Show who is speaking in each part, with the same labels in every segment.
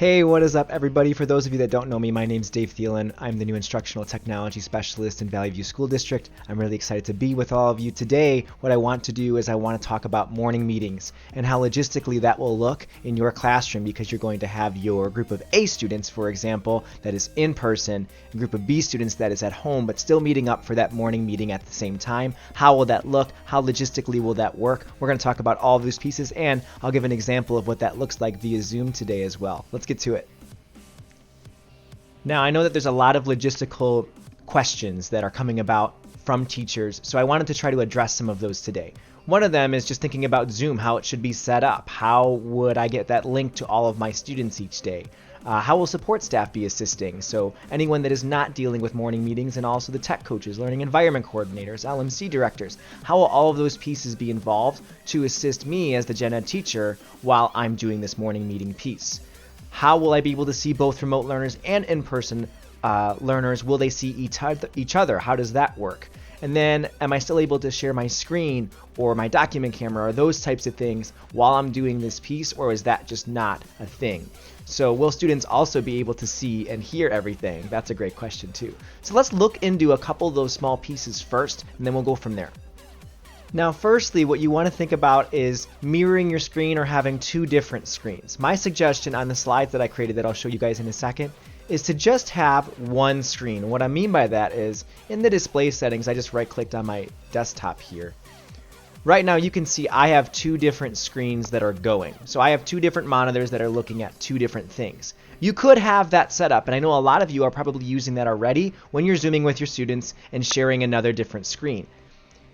Speaker 1: Hey, what is up, everybody? For those of you that don't know me, my name's Dave Thielen. I'm the new Instructional Technology Specialist in Valley View School District. I'm really excited to be with all of you today. What I want to do is I want to talk about morning meetings and how logistically that will look in your classroom, because you're going to have your group of A students, for example, that is in person, a group of B students that is at home, but still meeting up for that morning meeting at the same time. How will that look? How logistically will that work? We're going to talk about all of those pieces, and I'll give an example of what that looks like via Zoom today as well. Let's get to it. Now, I know that there's a lot of logistical questions that are coming about from teachers, so I wanted to try to address some of those today. One of them is just thinking about Zoom, how it should be set up. How would I get that link to all of my students each day? How will support staff be assisting? So anyone that is not dealing with morning meetings, and also the tech coaches, learning environment coordinators, LMC directors, how will all of those pieces be involved to assist me as the gen ed teacher while I'm doing this morning meeting piece? How will I be able to see both remote learners and in-person learners? Will they see each other? How does that work? And then, am I still able to share my screen or my document camera or those types of things while I'm doing this piece, or is that just not a thing? So will students also be able to see and hear everything? That's a great question too. So let's look into a couple of those small pieces first, and then we'll go from there. Now, firstly, what you want to think about is mirroring your screen or having two different screens. My suggestion on the slides that I created that I'll show you guys in a second is to just have one screen. What I mean by that is, in the display settings, I just right-clicked on my desktop here. Right now, you can see I have two different screens that are going. So I have two different monitors that are looking at two different things. You could have that set up, and I know a lot of you are probably using that already when you're Zooming with your students and sharing another different screen.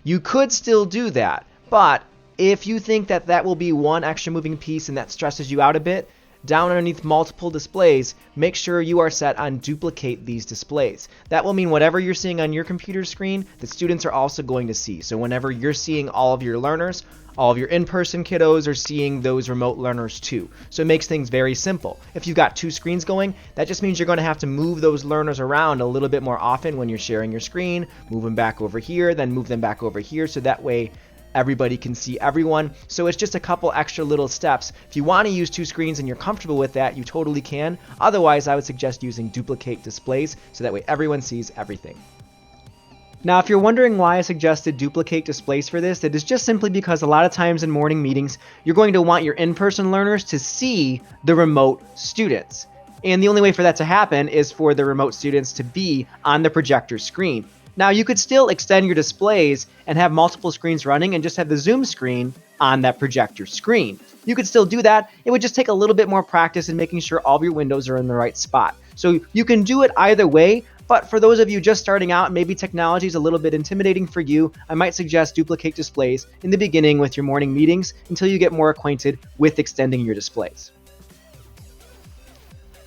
Speaker 1: You could still do that, but if you think that that will be one extra moving piece and that stresses you out a bit, down underneath multiple displays, make sure you are set on duplicate these displays. That will mean whatever you're seeing on your computer screen, the students are also going to see. So whenever you're seeing all of your learners, all of your in-person kiddos are seeing those remote learners too. So it makes things very simple. If you've got two screens going, that just means you're going to have to move those learners around a little bit more often when you're sharing your screen. Move them back over here, then move them back over here, so that way everybody can see everyone. So it's just a couple extra little steps. If you want to use two screens and you're comfortable with that, you totally can. Otherwise, I would suggest using duplicate displays, so that way everyone sees everything. Now, if you're wondering why I suggested duplicate displays for this, it is just simply because a lot of times in morning meetings, you're going to want your in-person learners to see the remote students. And the only way for that to happen is for the remote students to be on the projector screen. Now, you could still extend your displays and have multiple screens running and just have the Zoom screen on that projector screen. You could still do that. It would just take a little bit more practice in making sure all of your windows are in the right spot. So you can do it either way, but for those of you just starting out, maybe technology is a little bit intimidating for you, I might suggest duplicate displays in the beginning with your morning meetings until you get more acquainted with extending your displays.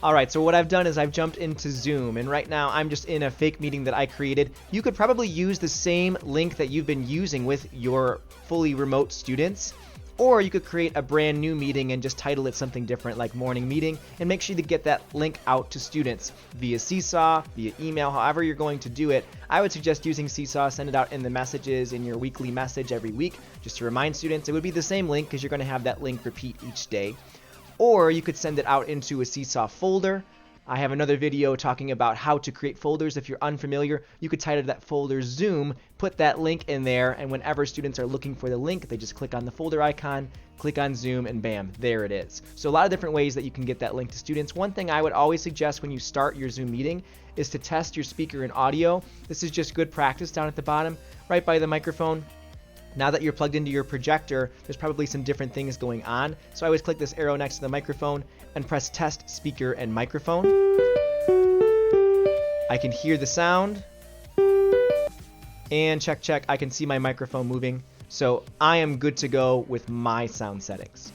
Speaker 1: Alright, so what I've done is I've jumped into Zoom, and right now I'm just in a fake meeting that I created. You could probably use the same link that you've been using with your fully remote students, or you could create a brand new meeting and just title it something different like morning meeting, and make sure to get that link out to students via Seesaw, via email, however you're going to do it. I would suggest using Seesaw. Send it out in the messages in your weekly message every week just to remind students. It would be the same link because you're going to have that link repeat each day. Or you could send it out into a Seesaw folder. I have another video talking about how to create folders. If you're unfamiliar, you could title that folder Zoom, put that link in there, and whenever students are looking for the link, they just click on the folder icon, click on Zoom, and bam, there it is. So a lot of different ways that you can get that link to students. One thing I would always suggest when you start your Zoom meeting is to test your speaker and audio. This is just good practice down at the bottom, right by the microphone. Now that you're plugged into your projector, there's probably some different things going on. So I always click this arrow next to the microphone and press test speaker and microphone. I can hear the sound. And check, I can see my microphone moving. So I am good to go with my sound settings.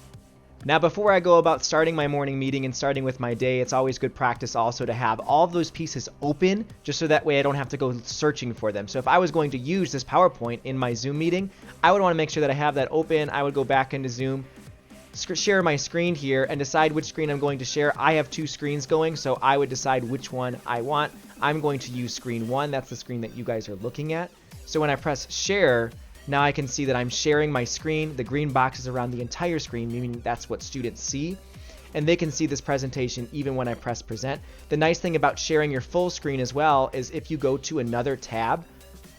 Speaker 1: Now, before I go about starting my morning meeting and starting with my day, it's always good practice also to have all of those pieces open, just so that way I don't have to go searching for them. So if I was going to use this PowerPoint in my Zoom meeting, I would want to make sure that I have that open. I would go back into Zoom, share my screen here, and decide which screen I'm going to share. I have two screens going, so I would decide which one I want. I'm going to use screen 1. That's the screen that you guys are looking at. So when I press share, now I can see that I'm sharing my screen. The green box is around the entire screen, meaning that's what students see. and they can see this presentation even when I press present. The nice thing about sharing your full screen as well is if you go to another tab,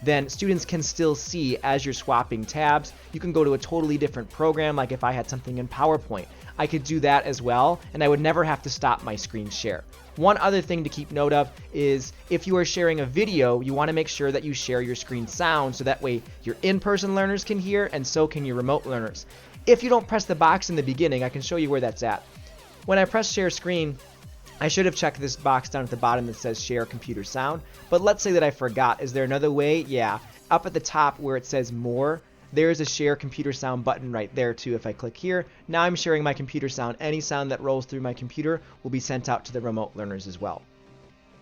Speaker 1: then students can still see as you're swapping tabs. You can go to a totally different program, like if I had something in PowerPoint. I could do that as well, and I would never have to stop my screen share. One other thing to keep note of is if you are sharing a video, you want to make sure that you share your screen sound so that way your in-person learners can hear and so can your remote learners. If you don't press the box in the beginning, I can show you where that's at. When I press share screen, I should have checked this box down at the bottom that says share computer sound, but let's say that I forgot. Is there another way? Yeah. Up at the top where it says more, there's a share computer sound button right there too. If I click here, now I'm sharing my computer sound. Any sound that rolls through my computer will be sent out to the remote learners as well.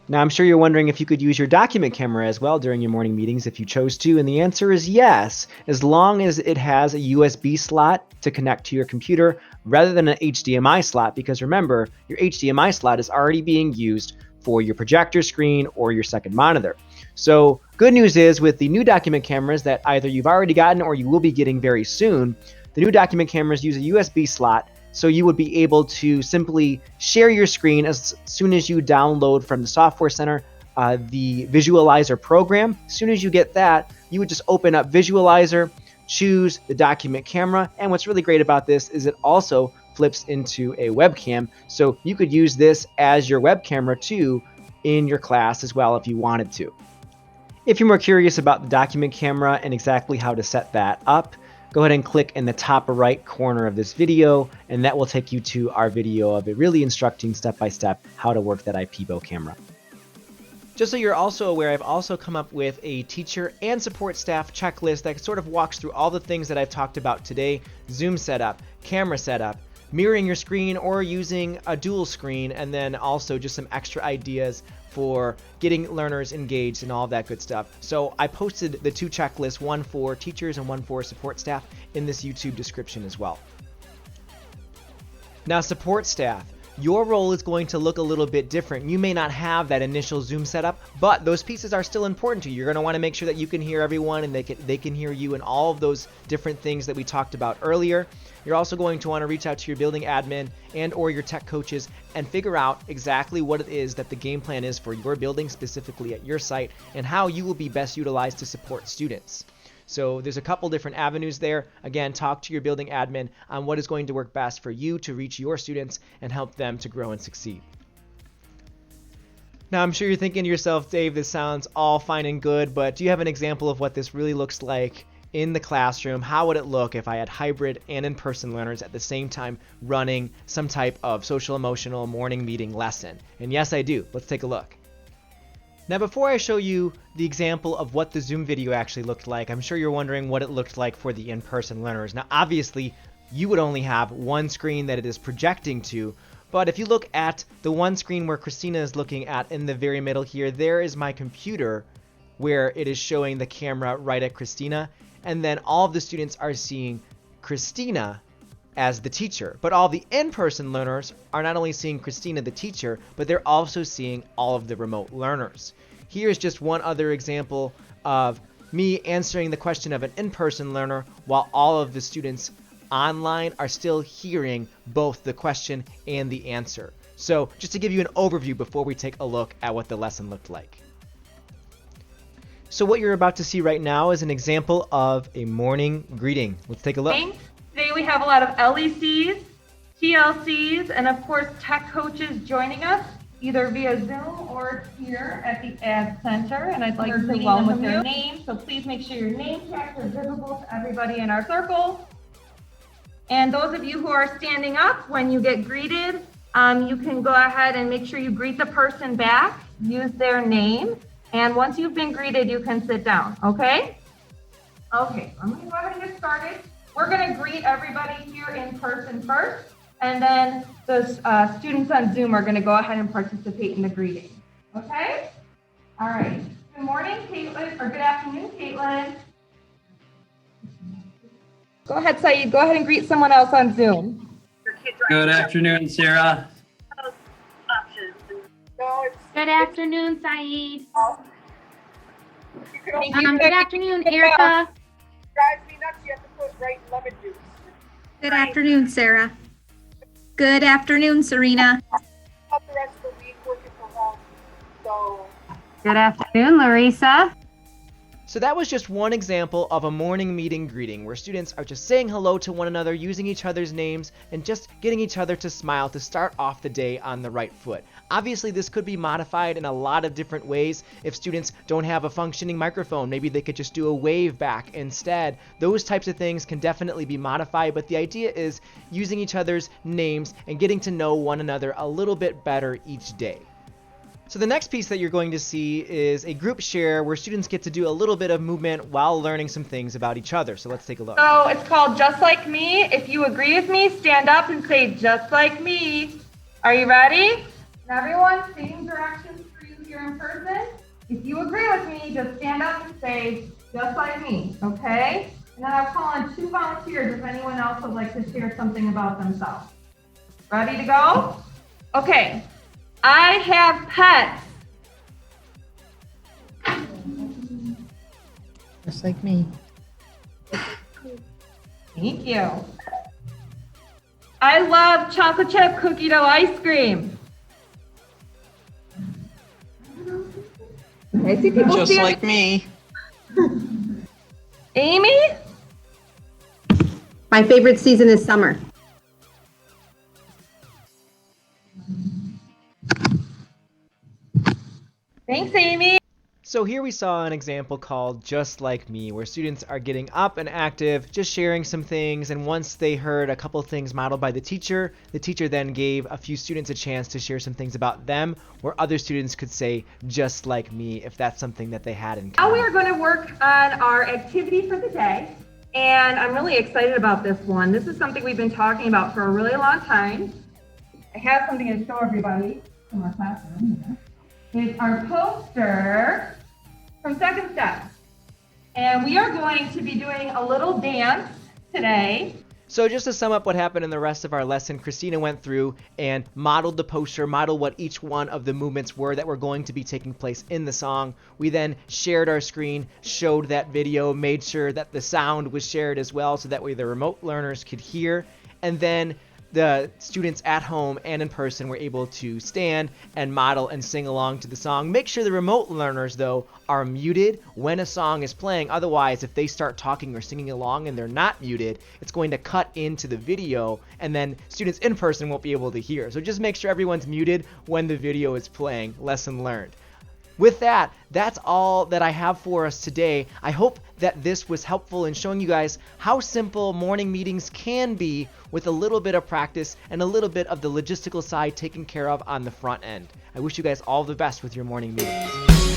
Speaker 1: Now, I'm sure you're wondering if you could use your document camera as well during your morning meetings if you chose to, and the answer is yes, as long as it has a USB slot to connect to your computer rather than an HDMI slot, because remember, your HDMI slot is already being used for your projector screen or your second monitor. So good news is with the new document cameras that either you've already gotten or you will be getting very soon, the new document cameras use a USB slot. So you would be able to simply share your screen as soon as you download from the Software Center the Visualizer program. As soon as you get that, you would just open up Visualizer, choose the document camera, and what's really great about this is it also flips into a webcam. So you could use this as your web camera too in your class as well if you wanted to. If you're more curious about the document camera and exactly how to set that up, go ahead and click in the top right corner of this video, and that will take you to our video of it really instructing step-by-step how to work that IPEVO camera. Just so you're also aware, I've also come up with a teacher and support staff checklist that sort of walks through all the things that I've talked about today: Zoom setup, camera setup, mirroring your screen or using a dual screen, and then also just some extra ideas for getting learners engaged and all of that good stuff. So I posted the two checklists, one for teachers and one for support staff, in this YouTube description as well. Now, support staff, your role is going to look a little bit different. You may not have that initial Zoom setup, but those pieces are still important to you. You're going to want to make sure that you can hear everyone and they can hear you, and all of those different things that we talked about earlier. You're also going to want to reach out to your building admin and or your tech coaches and figure out exactly what it is that the game plan is for your building, specifically at your site, and how you will be best utilized to support students. So there's a couple different avenues there. Again, talk to your building admin on what is going to work best for you to reach your students and help them to grow and succeed. Now, I'm sure you're thinking to yourself, Dave, this sounds all fine and good, but do you have an example of what this really looks like in the classroom? How would it look if I had hybrid and in-person learners at the same time running some type of social emotional morning meeting lesson? And yes, I do. Let's take a look. Now, before I show you the example of what the Zoom video actually looked like, I'm sure you're wondering what it looked like for the in-person learners. Now, obviously, you would only have one screen that it is projecting to, but if you look at the one screen where Christina is looking at in the very middle here, there is my computer where it is showing the camera right at Christina, and then all of the students are seeing Christina as the teacher. But all the in-person learners are not only seeing Christina the teacher, but they're also seeing all of the remote learners. Here's just one other example of me answering the question of an in-person learner while all of the students online are still hearing both the question and the answer. So just to give you an overview before we take a look at what the lesson looked like. So what you're about to see right now is an example of a morning greeting. Let's take a look.
Speaker 2: Today we have a lot of LECs, TLCs, and of course tech coaches joining us either via Zoom or here at the Ad Center. And I'd like to welcome with their name. So please make sure your name tags are visible to everybody in our circle. And those of you who are standing up, when you get greeted, you can go ahead and make sure you greet the person back, use their name. And once you've been greeted, you can sit down, okay? Okay, I'm gonna go ahead and get started. We're gonna greet everybody here in person first, and then the students on Zoom are gonna go ahead and participate in the greeting, okay? All right, good morning, Caitlin, or good afternoon, Caitlin. Go ahead, Saeed, go ahead and greet someone else on Zoom.
Speaker 3: Good afternoon, Sarah.
Speaker 4: Good afternoon, Saeed. Good afternoon, Erica.
Speaker 5: Drives me nuts. You have to put right lemon juice.
Speaker 6: Good afternoon, Sarah.
Speaker 5: Good afternoon, Serena.
Speaker 6: Have the rest of the week working from home. So
Speaker 2: Good afternoon, Larissa.
Speaker 1: So that was just one example of a morning meeting greeting where students are just saying hello to one another, using each other's names, and just getting each other to smile to start off the day on the right foot. Obviously, this could be modified in a lot of different ways. If students don't have a functioning microphone, maybe they could just do a wave back instead. Those types of things can definitely be modified, but the idea is using each other's names and getting to know one another a little bit better each day. So the next piece that you're going to see is a group share where students get to do a little bit of movement while learning some things about each other. So let's take a look.
Speaker 2: So it's called Just Like Me. If you agree with me, stand up and say just like me. Are you ready? And everyone, same directions for you here in person. If you agree with me, just stand up and say just like me, okay? And then I'll call on 2 volunteers if anyone else would like to share something about themselves. Ready to go? Okay. I have pets.
Speaker 7: Just like me.
Speaker 2: Thank you. I love chocolate chip cookie dough ice cream. I see people
Speaker 7: Just like me.
Speaker 2: Amy?
Speaker 8: My favorite season is summer.
Speaker 2: Thanks, Amy.
Speaker 1: So here we saw an example called Just Like Me, where students are getting up and active, just sharing some things, and once they heard a couple things modeled by the teacher then gave a few students a chance to share some things about them, where other students could say, just like me, if that's something that they had in
Speaker 2: Now we
Speaker 1: common.
Speaker 2: are going to work on our activity for the day, and I'm really excited about this one. This is something we've been talking about for a really long time. I have something to show everybody from our classroom here. It's our poster from Second Step. And we are going to be doing a little dance today.
Speaker 1: So just to sum up what happened in the rest of our lesson, Christina went through and modeled the poster, modeled what each one of the movements were that were going to be taking place in the song. We then shared our screen, showed that video, made sure that the sound was shared as well so that way the remote learners could hear, and then the students at home and in person were able to stand and model and sing along to the song. Make sure the remote learners, though, are muted when a song is playing. Otherwise, if they start talking or singing along and they're not muted, it's going to cut into the video, and then students in person won't be able to hear. So just make sure everyone's muted when the video is playing. Lesson learned. With that, that's all that I have for us today. I hope that this was helpful in showing you guys how simple morning meetings can be with a little bit of practice and a little bit of the logistical side taken care of on the front end. I wish you guys all the best with your morning meetings.